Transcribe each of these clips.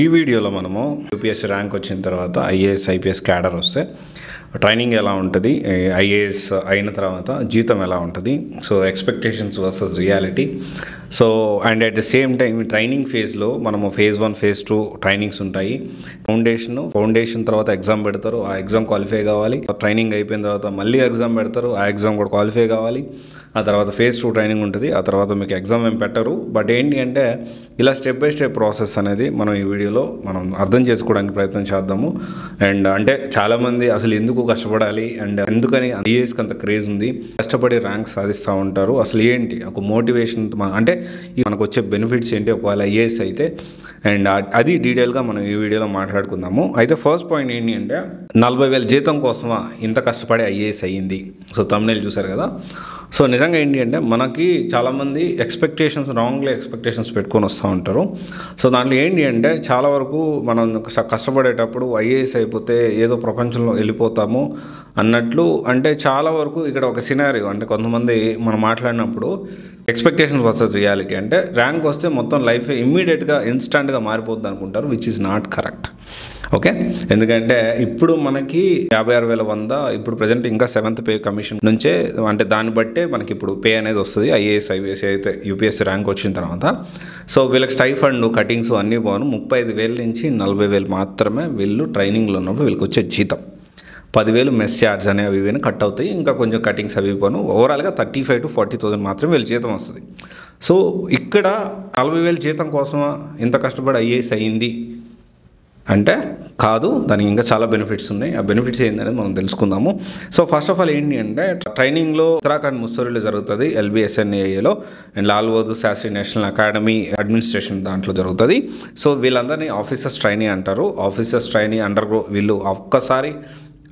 ఈ వీడియోలో మనము యూపీఎస్సీ ర్యాంక్ వచ్చిన తర్వాత ఐఏఎస్ ఐపీఎస్ క్యాడర్ వస్తే ట్రైనింగ్ ఎలా ఉంటుంది, ఐఏఎస్ అయిన తర్వాత జీతం ఎలా ఉంటుంది, so expectations versus reality. So and at the same time training ఫేజ్లో మనము ఫేజ్ 1 ఫేజ్ 2 ట్రైనింగ్స్ ఉంటాయి. ఫౌండేషన్ తర్వాత ఎగ్జామ్ పెడతారు, ఆ ఎగ్జామ్ క్వాలిఫై కావాలి. ట్రైనింగ్ అయిపోయిన తర్వాత మళ్ళీ ఎగ్జామ్ పెడతారు, ఆ ఎగ్జామ్ కూడా క్వాలిఫై కావాలి. ఆ తర్వాత ఫేజ్ 2 ట్రైనింగ్ ఉంటుంది. ఆ తర్వాత మీకు ఎగ్జామ్ ఏం పెట్టరు. బట్ ఏంటి అంటే ఇలా స్టెప్ బై స్టెప్ ప్రాసెస్ అనేది మనం ఈ వీడియోలో మనం అర్థం చేసుకోవడానికి ప్రయత్నం చేద్దాము. అండ్ అంటే చాలామంది అసలు ఎందుకు కష్టపడాలి అండ్ ఎందుకని ఐఏఎస్కి అంత క్రేజ్ ఉంది, కష్టపడి ర్యాంక్ సాధిస్తూ ఉంటారు, అసలు ఏంటి ఒక మోటివేషన్ అంటే మనకు వచ్చే బెనిఫిట్స్ ఏంటి ఒకవేళ ఐఏఎస్ అయితే, అండ్ అది డీటెయిల్గా మనం ఈ వీడియోలో మాట్లాడుకుందాము. అయితే ఫస్ట్ పాయింట్ ఏంటి అంటే 40,000 జీతం కోసమా ఇంత కష్టపడి ఐఏఎస్ అయ్యింది. సో థంబ్నెయిల్ చూసారు కదా. సో నిజంగా ఏంటి అంటే మనకి చాలామంది రాంగ్లీ ఎక్స్పెక్టేషన్స్ పెట్టుకొని వస్తూ ఉంటారు. సో దాంట్లో ఏంటి అంటే చాలా వరకు మనం కష్టపడేటప్పుడు ఐఏఎస్ అయిపోతే ఏదో ప్రపంచంలో వెళ్ళిపోతాము అన్నట్లు, అంటే చాలా వరకు ఇక్కడ ఒక సినారియో అంటే కొంతమంది మనం మాట్లాడినప్పుడు ఎక్స్పెక్టేషన్స్ వర్సెస్ రియాలిటీ అంటే ర్యాంక్ వస్తే మొత్తం లైఫ్ ఇమ్మీడియట్గా ఇన్స్టాంట్గా మారిపోద్ది అనుకుంటారు, which is not correct. Okay, ఎందుకంటే ఇప్పుడు మనకి 56,100 ఇప్పుడు ప్రజెంట్ ఇంకా 7th పే కమిషన్ నుంచే అంటే దాన్ని బట్టే మనకి ఇప్పుడు పే అనేది వస్తుంది ఐఏఎస్ ఐపీఎస్ అయితే యూపీఎస్సీ ర్యాంక్ వచ్చిన తర్వాత. సో వీళ్ళకి స్టైఫండ్ కటింగ్స్ అన్నీ పోను 35,000 నుంచి 40,000 మాత్రమే వీళ్ళు ట్రైనింగ్లో ఉన్నప్పుడు వీళ్ళకి వచ్చే జీతం. 10,000 మెస్ ఛార్జ్ అనేవి ఇవి కట్ అవుతాయి, ఇంకా కొంచెం కటింగ్స్ అవి పోను, ఓవరాల్గా 35,000 to 40,000 మాత్రమే వీళ్ళ జీతం వస్తుంది. సో ఇక్కడ 40,000 జీతం కోసమా ఇంత కష్టపడి ఐఏఎస్ అయ్యింది అంటే కాదు, దానికి ఇంకా చాలా బెనిఫిట్స్ ఉన్నాయి. ఆ బెనిఫిట్స్ ఏంటనేది మనం తెలుసుకుందాము. సో ఫస్ట్ ఆఫ్ ఆల్ ఏంటి అంటే ట్రైనింగ్లో ఉత్తరాఖండ్ ముస్సోరీలో జరుగుతుంది, LBSNAలో and Lal Bahadur Shastri national academy administration దాంట్లో జరుగుతుంది. సో వీళ్ళందరినీ ఆఫీసర్స్ ట్రైనీ అంటారు. ఆఫీసర్స్ ట్రైనీ అండర్ వీళ్ళు ఒక్కసారి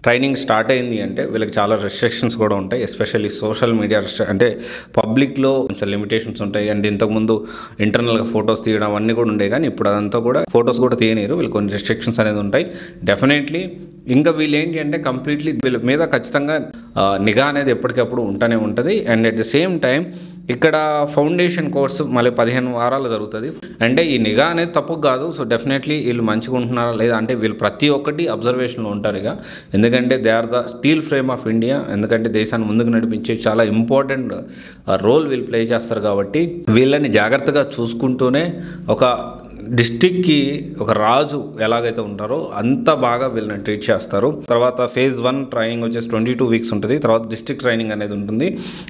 ట్రైనింగ్ స్టార్ట్ అయింది అంటే వీళ్ళకి చాలా రెస్ట్రిక్షన్స్ కూడా ఉంటాయి, ఎస్పెషల్లీ సోషల్ మీడియా అంటే పబ్లిక్లో కొంచెం లిమిటేషన్స్ ఉంటాయి. అండ్ ఇంతకుముందు ఇంటర్నల్గా ఫొటోస్ తీయడం అవన్నీ కూడా ఉండే, కానీ ఇప్పుడు అదంతా కూడా ఫొటోస్ కూడా తీయనీరు, వీళ్ళు కొన్ని రెస్ట్రిక్షన్స్ అనేది ఉంటాయి డెఫినెట్లీ. ఇంకా వీళ్ళు ఏంటి అంటే కంప్లీట్లీ వీళ్ళ మీద ఖచ్చితంగా నిఘా అనేది ఎప్పటికప్పుడు ఉంటూనే ఉంటుంది. And at the same time ఇక్కడ ఫౌండేషన్ కోర్సు మళ్ళీ 15 వారాలు జరుగుతుంది. అంటే ఈ నిఘా అనేది తప్పు కాదు. సో డెఫినెట్లీ వీళ్ళు మంచిగా ఉంటున్నారా లేదా అంటే వీళ్ళు ప్రతి ఒక్కటి అబ్జర్వేషన్లో ఉంటారు ఇక, ఎందుకంటే they are the steel frame of India. ఎందుకంటే దేశాన్ని ముందుకు నడిపించే చాలా ఇంపార్టెంట్ రోల్ వీళ్ళు ప్లే చేస్తారు కాబట్టి వీళ్ళని జాగ్రత్తగా చూసుకుంటూనే ఒక డిస్ట్రిక్ట్కి ఒక రాజు ఎలాగైతే ఉంటారో అంత బాగా వీళ్ళని ట్రీట్ చేస్తారు. తర్వాత ఫేజ్ 1 ట్రైనింగ్ వచ్చేసి 22 వీక్స్ ఉంటుంది. తర్వాత డిస్ట్రిక్ట్ ట్రైనింగ్ అనేది ఉంటుంది,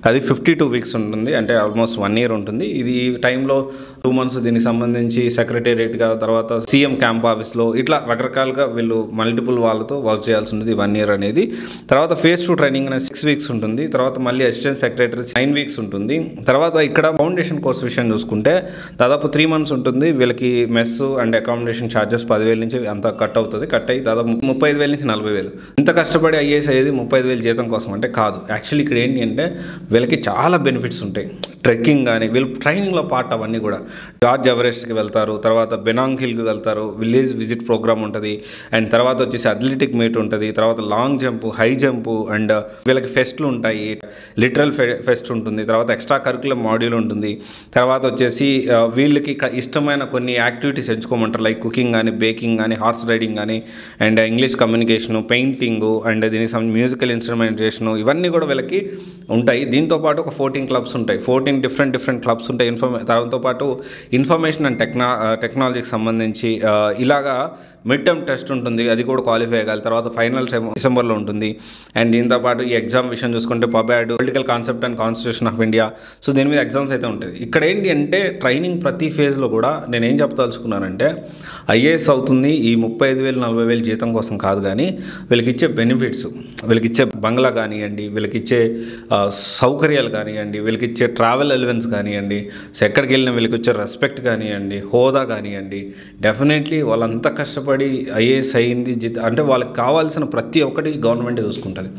అది 52 వీక్స్ ఉంటుంది, అంటే ఆల్మోస్ట్ 1 year ఉంటుంది. ఇది ఈ టైంలో 2 months దీనికి సంబంధించి సెక్రటేరియట్గా, తర్వాత సీఎం క్యాంప్ ఆఫీస్లో ఇట్లా రకరకాలుగా వీళ్ళు మల్టిపుల్ వాళ్ళతో వర్క్ చేయాల్సి ఉంటుంది 1 year అనేది. తర్వాత ఫేజ్ 2 ట్రైనింగ్ అనేది 6 weeks ఉంటుంది. తర్వాత మళ్ళీ అసిస్టెంట్ సెక్రటరీ 9 weeks ఉంటుంది. తర్వాత ఇక్కడ ఫౌండేషన్ కోర్స్ విషయం చూసుకుంటే దాదాపు 3 months ఉంటుంది. వీళ్ళకి మెస్ అండ్ అకామిడేషన్ ఛార్జెస్ 10,000 నుంచి అంత కట్ అవుతుంది. కట్ అయ్యి దాదాపు 35,000 నుంచి 40,000. ఇంత కష్టపడి ఐఏఎస్ అయ్యేది 35,000 జీతం కోసం అంటే కాదు. యాక్చువల్లీ ఇక్కడ ఏంటి అంటే వీళ్ళకి చాలా బెనిఫిట్స్ ఉంటాయి. ట్రెక్కింగ్ కానీ వీళ్ళు ట్రైనింగ్లో పార్ట్ అవన్నీ కూడా జార్జ్ ఎవరెస్ట్కి వెళ్తారు, తర్వాత బెనాంగ్ హిల్కి వెళ్తారు, విలేజ్ విజిట్ ప్రోగ్రామ్ ఉంటుంది, అండ్ తర్వాత వచ్చేసి అథ్లెటిక్ మీట్ ఉంటుంది, తర్వాత long jump, high jump, and వీళ్ళకి ఫెస్ట్లు ఉంటాయి, లిటరల్ ఫెస్ట్ ఉంటుంది, తర్వాత ఎక్స్ట్రా కరికులర్ మాడ్యూల్ ఉంటుంది. తర్వాత వచ్చేసి వీళ్ళకి ఇష్టమైన కొన్ని యాక్టివిటీస్ ఎంచుకోమంటారు, లైక్ కుకింగ్ కానీ, బేకింగ్ కానీ, హార్స్ రైడింగ్ కానీ, and English communication, painting, and దీనికి మ్యూజికల్ ఇన్స్ట్రుమెంటేషను, ఇవన్నీ కూడా వీళ్ళకి ఉంటాయి. దీంతోపాటు ఒక 14 క్లబ్స్ ఉంటాయి, 14 డిఫరెంట్ క్లబ్స్ ఉంటాయి. దాంతోపాటు ఇన్ఫర్మేషన్ అండ్ టెక్నాలజీకి సంబంధించి ఇలాగా మిడ్ టర్మ్ టెస్ట్ ఉంటుంది, అది కూడా క్వాలిఫై అవ్వాలి. తర్వాత ఫైనల్ డిసెంబర్లో ఉంటుంది. అండ్ దీంతోపాటు ఈ ఎగ్జామ్ విషయం చూసుకుంటే PubAd, political concept and constitution of India, so దీని మీద ఎగ్జామ్స్ అయితే ఉంటుంది. ఇక్కడ ఏంటి అంటే ట్రైనింగ్ ప్రతి ఫేజ్లో కూడా నేను ఏం చెప్తాల్చుకున్నానంటే ఐఏఎస్ అవుతుంది ఈ 35,000 40,000 జీతం కోసం కాదు, కానీ వీళ్ళకి ఇచ్చే బెనిఫిట్స్, వీళ్ళకి ఇచ్చే బంగ్లా కానివ్వండి, వీళ్ళకి ఇచ్చే సౌకర్యాలు కానివ్వండి, వీళ్ళకి ఇచ్చే ట్రావెల్ ఎలివెన్స్ కానివ్వండి, సో ఎక్కడికి వెళ్ళినా వీళ్ళకి వచ్చే రెస్పెక్ట్ కానివ్వండి, హోదా కానివ్వండి, డెఫినెట్లీ వాళ్ళంతా కష్టపడి ఐఏఎస్ అయ్యింది అంటే వాళ్ళకి కావాల్సిన ప్రతి ఒక్కటి గవర్నమెంట్ చూసుకుంటుంది.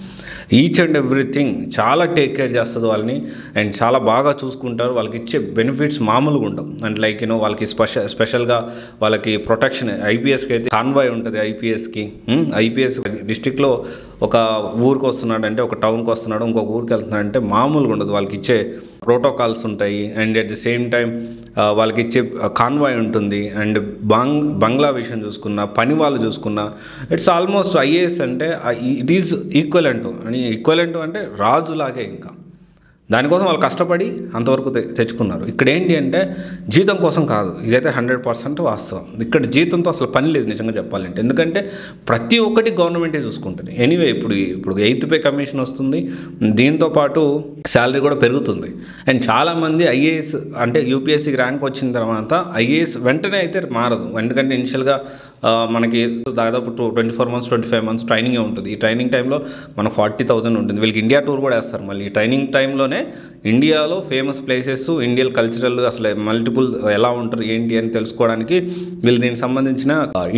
ఈచ్ అండ్ ఎవ్రీథింగ్ చాలా టేక్ కేర్ చేస్తుంది వాళ్ళని, అండ్ చాలా బాగా చూసుకుంటారు. వాళ్ళకి ఇచ్చే బెనిఫిట్స్ మామూలుగా ఉండవు. అండ్ లైక్ వాళ్ళకి స్పెషల్ స్పెషల్గా వాళ్ళకి ప్రొటెక్షన్, ఐపీఎస్కి అయితే కాన్వాయ్ ఉంటుంది. ఐపీఎస్ డిస్టిక్లో ఒక ఊరికి వస్తున్నాడు అంటే, ఒక టౌన్కి వస్తున్నాడు, ఇంకొక ఊరికి వెళ్తున్నాడు అంటే మామూలుగా ఉండదు. వాళ్ళకి ఇచ్చే ప్రోటోకాల్స్ ఉంటాయి and at the same time వాళ్ళకి ఇచ్చే కాన్వాయ్ ఉంటుంది. అండ్ బంగ్లా విషయం చూసుకున్నా, పని వాళ్ళు చూసుకున్నా, ఇట్స్ ఆల్మోస్ట్ ఐఏఎస్ అంటే ఇట్ ఈజ్ ఈక్వలెంట్ అంటే రాజులాగే. ఇంకా దానికోసం వాళ్ళు కష్టపడి అంతవరకు తెచ్చుకున్నారు. ఇక్కడ ఏంటి అంటే జీతం కోసం కాదు, ఇదైతే 100% వాస్తవం. ఇక్కడ జీతంతో అసలు పని లేదు నిజంగా చెప్పాలంటే. ఎందుకంటే ప్రతి ఒక్కటి గవర్నమెంటే చూసుకుంటుంది. ఎనీవే ఇప్పుడు 8th పే కమిషన్ వస్తుంది, దీంతోపాటు శాలరీ కూడా పెరుగుతుంది. అండ్ చాలామంది ఐఏఎస్ అంటే యూపీఎస్సీకి ర్యాంక్ వచ్చిన తర్వాత ఐఏఎస్ వెంటనే అయితే మారదు. ఎందుకంటే ఇనిషియల్గా మనకి దాదాపు 24 months 25 months ట్రైనింగే ఉంటుంది. ఈ ట్రైనింగ్ టైంలో మనకు 40,000 ఉంటుంది. వీళ్ళకి ఇండియా టూర్ కూడా వేస్తారు. మళ్ళీ ఈ ట్రైనింగ్ టైంలోనే ఇండియాలో ఫేమస్ ప్లేసెస్, ఇండియన్ కల్చరల్ అసలు మల్టిపుల్ ఎలా ఉంటారు ఏంటి అని తెలుసుకోవడానికి వీళ్ళు దీనికి సంబంధించిన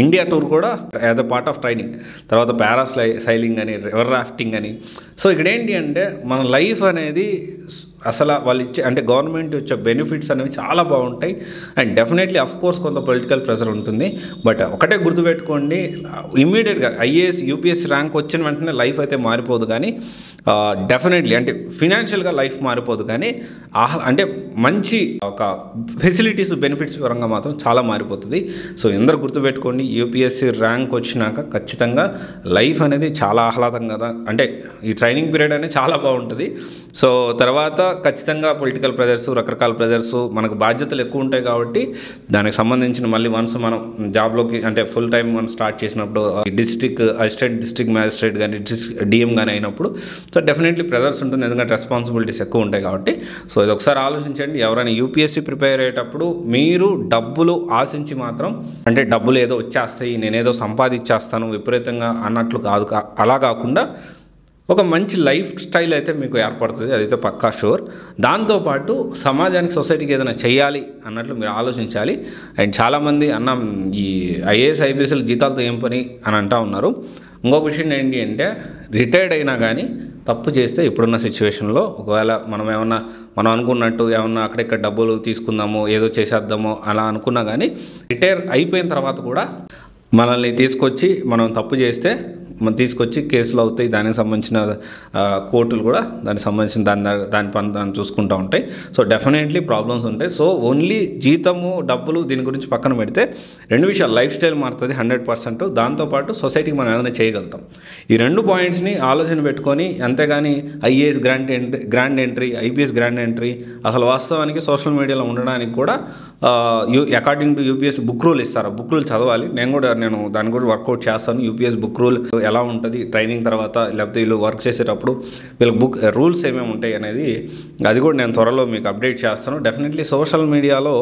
ఇండియా టూర్ కూడా as a part of training. తర్వాత పారాసైలింగ్ అని, రివర్ రాఫ్టింగ్ అని. సో ఇక్కడ ఏంటి అంటే మన లైఫ్ అనేది అసలు వాళ్ళు ఇచ్చే అంటే గవర్నమెంట్ ఇచ్చే బెనిఫిట్స్ అనేవి చాలా బాగుంటాయి. అండ్ డెఫినెట్లీ కోర్స్ కొంత పొలిటికల్ ప్రెషర్ ఉంటుంది. బట్ ఒకటే గుర్తుపెట్టుకోండి, ఇమ్మీడియట్గా ఐఏఎస్ యూపీఎస్సీ ర్యాంక్ వచ్చిన వెంటనే లైఫ్ అయితే మారిపోదు, కానీ డెఫినెట్లీ అంటే ఫినాన్షియల్గా లైఫ్ మారిపోదు, కానీ అంటే మంచి ఒక ఫెసిలిటీస్ బెనిఫిట్స్ పరంగా మాత్రం చాలా మారిపోతుంది. సో అందరూ గుర్తుపెట్టుకోండి, యూపీఎస్సీ ర్యాంక్ వచ్చినాక ఖచ్చితంగా లైఫ్ అనేది చాలా ఆహ్లాదంగా, అంటే ఈ ట్రైనింగ్ పీరియడ్ అనేది చాలా బాగుంటుంది. సో తర్వాత ఖచ్చితంగా పొలిటికల్ ప్రెజర్స్, రకరకాల ప్రెజర్స్, మనకు బాధ్యతలు ఎక్కువ ఉంటాయి. కాబట్టి దానికి సంబంధించిన మళ్ళీ వన్స్ మనం జాబ్లోకి అంటే ఫుల్ టైం మనం స్టార్ట్ చేసినప్పుడు అసిస్టెంట్ డిస్ట్రిక్ట్ మ్యాజిస్ట్రేట్ కానీ డిఎం కానీ అయినప్పుడు సో డెఫినెట్లీ ప్రెజర్స్ ఉంటుంది. ఎందుకంటే రెస్పాన్సిబిలిటీస్ ఎక్కువ ఉంటాయి కాబట్టి. సో ఇది ఒకసారి ఆలోచించండి. ఎవరైనా యూపీఎస్సీ ప్రిపేర్ అయ్యేటప్పుడు మీరు డబ్బులు ఆశించి మాత్రం, అంటే డబ్బులు ఏదో వచ్చేస్తాయి, నేనేదో సంపాదించేస్తాను విపరీతంగా అన్నట్లు కాదు. అలా కాకుండా ఒక మంచి లైఫ్ స్టైల్ అయితే మీకు ఏర్పడుతుంది, అదైతే పక్కా షూర్. దాంతోపాటు సమాజానికి, సొసైటీకి ఏదైనా చేయాలి అన్నట్లు మీరు ఆలోచించాలి. అండ్ చాలామంది అన్న ఈ ఐఏఎస్ ఐపీఎస్ల జీతాలతో ఏం పని అని అంటూ ఉన్నారు. ఇంకొక విషయం ఏంటి అంటే రిటైర్డ్ అయినా కానీ తప్పు చేస్తే ఇప్పుడున్న సిచ్యువేషన్లో ఒకవేళ మనం అనుకున్నట్టు ఏమన్నా అక్కడిక్కడ డబ్బులు తీసుకుందామో ఏదో చేసేద్దామో అలా అనుకున్నా కానీ రిటైర్ అయిపోయిన తర్వాత కూడా మనల్ని తీసుకొచ్చి మనం తప్పు చేస్తే తీసుకొచ్చి కేసులు అవుతాయి. దానికి సంబంధించిన కోర్టులు కూడా దానికి సంబంధించిన దాన్ని చూసుకుంటూ ఉంటాయి. సో డెఫినెట్లీ ప్రాబ్లమ్స్ ఉంటాయి. సో ఓన్లీ జీతము, డబ్బులు దీని గురించి పక్కన పెడితే రెండు విషయాలు, లైఫ్ స్టైల్ మారుతుంది 100%. దాంతోపాటు సొసైటీకి మనం ఏదైనా చేయగలుగుతాం. ఈ 2 పాయింట్స్ని ఆలోచన పెట్టుకొని, అంతేగాని IAS grand entry, IPS grand entry అసలు వాస్తవానికి సోషల్ మీడియాలో ఉండడానికి కూడా according to UPS book rule ఇస్తారు. బుక్ రూల్ చదవాలి. నేను దాని గురించి వర్కౌట్ చేస్తాను. యూపీఎస్ బుక్ రూల్ ఎలా ఉంటుంది ట్రైనింగ్ తర్వాత, లేకపోతే వీళ్ళు వర్క్ చేసేటప్పుడు వీళ్ళకి బుక్ రూల్స్ ఏమేమి ఉంటాయి అనేది అది కూడా నేను త్వరలో మీకు అప్డేట్ చేస్తాను. డెఫినెట్లీ సోషల్ మీడియాలో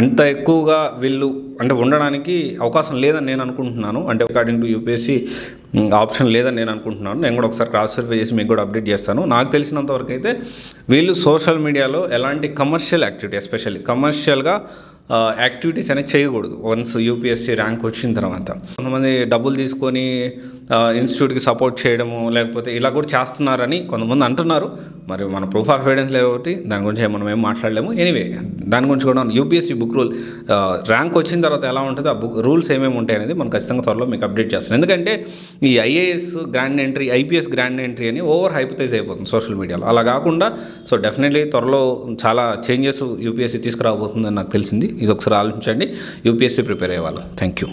అంత ఎక్కువగా వీళ్ళు అంటే ఉండడానికి అవకాశం లేదని నేను అనుకుంటున్నాను. అంటే అకార్డింగ్ టు యూపీఎస్సీ ఆప్షన్ లేదని నేను అనుకుంటున్నాను. నేను కూడా ఒకసారి క్రాస్ వెరిఫై చేసి మీకు కూడా అప్డేట్ చేస్తాను. నాకు తెలిసినంత వరకు అయితే వీళ్ళు సోషల్ మీడియాలో ఎలాంటి కమర్షియల్ యాక్టివిటీ, ఎస్పెషల్లీ కమర్షియల్గా యాక్టివిటీస్ అనేది చేయకూడదు వన్స్ యూపీఎస్సీ ర్యాంక్ వచ్చిన తర్వాత. కొంతమంది డబ్బులు తీసుకొని ఇన్స్టిట్యూట్కి సపోర్ట్ చేయడము లేకపోతే ఇలా కూడా చేస్తున్నారని కొంతమంది అంటున్నారు. మరి మన ప్రూఫ్ ఆఫ్ ఎవిడెన్స్ లేకపోతే దాని గురించి మనం ఏం మాట్లాడలేము. ఎనీవే దాని గురించి కూడా యూపీఎస్సీ బుక్ రూల్ ర్యాంక్ వచ్చిన తర్వాత ఎలా ఉంటుంది, ఆ బుక్ రూల్స్ ఏమేమి ఉంటాయి అనేది మనం ఖచ్చితంగా త్వరలో మీకు అప్డేట్ చేస్తాను. ఎందుకంటే ఈ IAS grand entry, IPS grand entry అని ఓవర్ హైపోథైజ్ అయిపోతుంది సోషల్ మీడియాలో. అలా కాకుండా సో డెఫినెట్లీ త్వరలో చాలా చేంజెస్ యూపీఎస్సీ తీసుకురాబోతుందని నాకు తెలిసింది. ఇది ఒకసారి ఆలోచించండి యూపీఎస్సీ ప్రిపేర్ అయ్యేవాళ్ళు. Thank you.